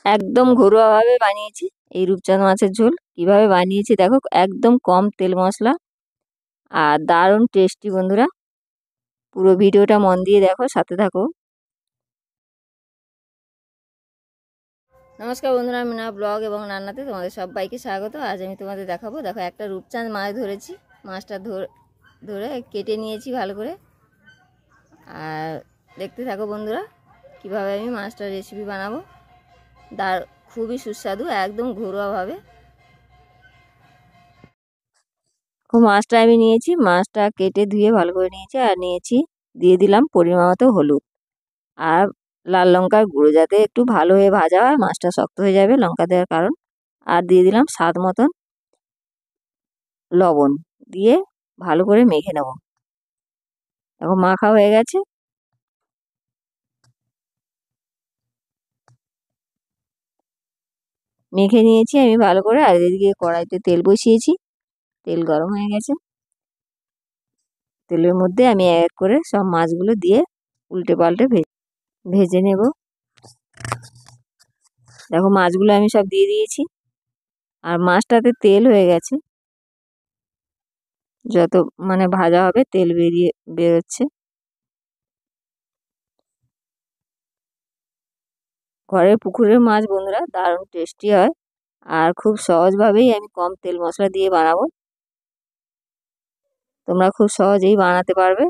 একদম ঘরোয়াভাবে বানিয়েছি এই রূপচাঁদ মাছের ঝোল। কিভাবে বানিয়েছি দেখো, একদম কম তেল মশলা আর দারুণ টেস্টি। বন্ধুরা পুরো ভিডিওটা মন দিয়ে দেখো, সাথে থাকো। নমস্কার বন্ধুরা, মিনা ব্লগ এবং রান্নাতে তোমাদের সবাইকে স্বাগত। আজ আমি তোমাদের দেখাবো, দেখো একটা রূপচাঁদ মাছ ধরেছি। মাছটা ধরে কেটে নিয়েছি ভালো করে। আর দেখতে থাকো বন্ধুরা, কিভাবে আমি মাছটার রেসিপি বানাবো। খুবই সুস্বাদু, একদম ঘরোয়াভাবে। মাছটা আমি নিয়েছি, মাছটা কেটে ধুয়ে ভালো করে নিয়েছি। আর দিয়ে দিলাম পরিমাণ মতো হলুদ আর লাল লঙ্কার গুঁড়ো, যাতে একটু ভালো হয়ে ভাজা হয়, মাছটা শক্ত হয়ে যাবে লঙ্কা দেওয়ার কারণ। আর দিয়ে দিলাম স্বাদ মতন লবণ, দিয়ে ভালো করে মেখে নেব। এখন মাখা হয়ে গেছে, মেখে নিয়েছি আমি ভালো করে। আর এদিকে কড়াইতে তেল বসিয়েছি, তেল গরম হয়ে গেছে। তেলের মধ্যে আমি এক করে সব মাছগুলো দিয়ে উল্টে পাল্টে ভেজে নেব। দেখো মাছগুলো আমি সব দিয়ে দিয়েছি, আর মাছটাতে তেল হয়ে গেছে। যত ভাজা হবে তেল বেরোচ্ছে। ঘরের পুকুরের মাছ বন্ধুরা, দারুণ টেস্টি হয়। আর খুব সহজভাবেই আমি কম তেল মশলা দিয়ে বানাবো, তোমরা খুব সহজেই বানাতে পারবে।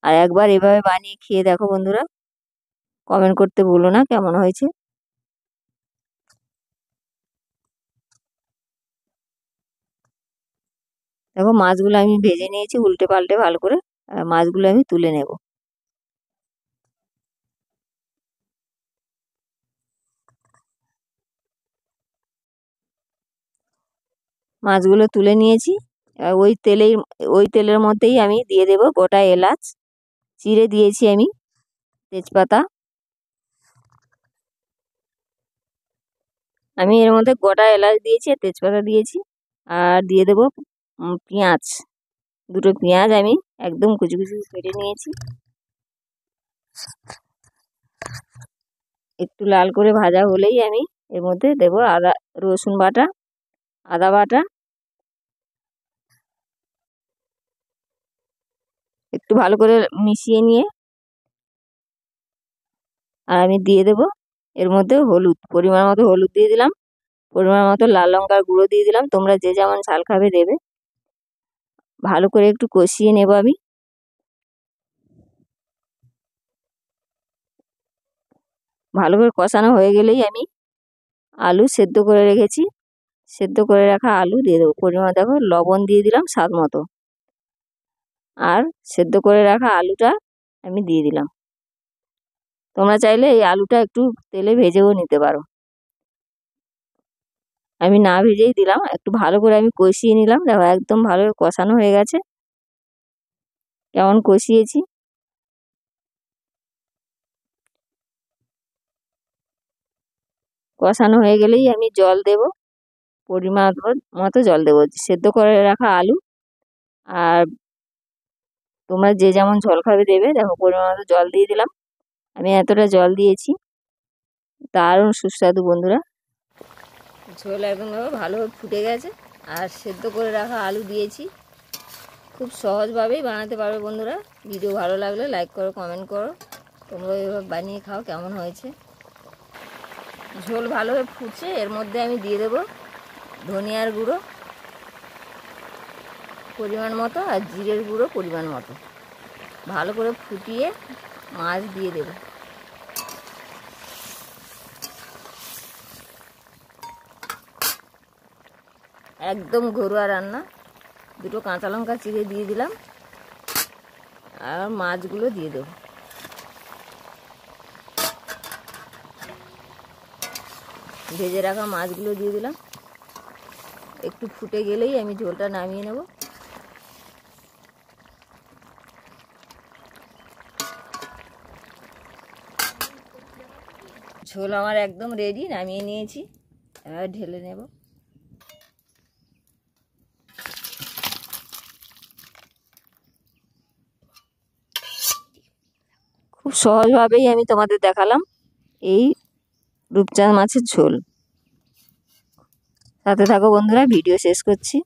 আর একবার এভাবে বানিয়ে খেয়ে দেখো বন্ধুরা, কমেন্ট করতে ভুলো না কেমন হয়েছে। দেখো মাছগুলো আমি ভেজে নিয়েছি উল্টে পাল্টে ভালো করে। আর মাছগুলো আমি তুলে নেব। মাছগুলো তুলে নিয়েছি। আর ওই তেলের মধ্যেই আমি দিয়ে দেব গোটা এলাচ, চিড়ে দিয়েছি আমি, তেজপাতা। আমি এর মধ্যে গোটা এলাচ দিয়েছি, তেজপাতা দিয়েছি। আর দিয়ে দেব পেঁয়াজ, দুটো পেঁয়াজ আমি একদম কুচি কুচি কেটে নিয়েছি। একটু লাল করে ভাজা হলেই আমি এর মধ্যে দেব রসুন বাটা, আদা বাটা। একটু ভালো করে মিশিয়ে নিয়ে আর আমি দিয়ে দেব এর মধ্যে হলুদ, পরিমাণ মতো হলুদ দিয়ে দিলাম। পরিমাণ মতো লাল লঙ্কার গুঁড়ো দিয়ে দিলাম, তোমরা যে যেমন ঝাল খাবে দেবে। ভালো করে একটু কষিয়ে নেব আমি। ভালো করে কষানো হয়ে গেলেই আমি আলু সেদ্ধ করে রেখেছি, সেদ্ধ করে রাখা আলু দিয়ে দেবো। পরিমাণ দেখো লবণ দিয়ে দিলাম স্বাদ মতো। আর সেদ্ধ করে রাখা আলুটা আমি দিয়ে দিলাম। তোমরা চাইলে এই আলুটা একটু তেলে ভেজেও নিতে পারো, আমি না ভেজেই দিলাম। একটু ভালো করে আমি কষিয়ে নিলাম। দেখো একদম ভালো কষানো হয়ে গেছে, কেমন কষিয়েছি। কষানো হয়ে গেলেই আমি জল দেব, পরিমাণ মতো জল দেবো। সেদ্ধ করে রাখা আলু আর তোমরা যে যেমন ঝোল খাবে দেবে। দেখো পরিমাণ মতো জল দিয়ে দিলাম, আমি এতটা জল দিয়েছি। দারুণ সুস্বাদু বন্ধুরা, ঝোল একদম ভালোভাবে ফুটে গেছে। আর সেদ্ধ করে রাখা আলু দিয়েছি। খুব সহজভাবেই বানাতে পারবে বন্ধুরা। ভিডিও ভালো লাগলে লাইক করো, কমেন্ট করো। তোমরা এভাবে বানিয়ে খাও কেমন হয়েছে। ঝোল ভালোভাবে ফুটছে, এর মধ্যে আমি দিয়ে দেবো ধনিয়ার গুঁড়ো পরিমাণ মতো আর জিরের গুঁড়ো পরিমাণ মতো। ভালো করে ফুটিয়ে মাছ দিয়ে দেব। একদম ঘরোয়া রান্না। দুটো কাঁচা লঙ্কা চিড়ে দিয়ে দিলাম আর মাছগুলো দিয়ে দেব। ভেজে রাখা মাছগুলো দিয়ে দিলাম। একটু ফুটে গেলেই আমি ঝোলটা নামিয়ে নেব। ঝোল আমার একদম রেডি, নামিয়ে নিয়েছি। এবার ঢেলে নেব। খুব সহজভাবেই আমি তোমাদের দেখালাম এই রূপচাঁদ মাছের ঝোল। সাথে থাকো বন্ধুরা, ভিডিও শেষ করছি।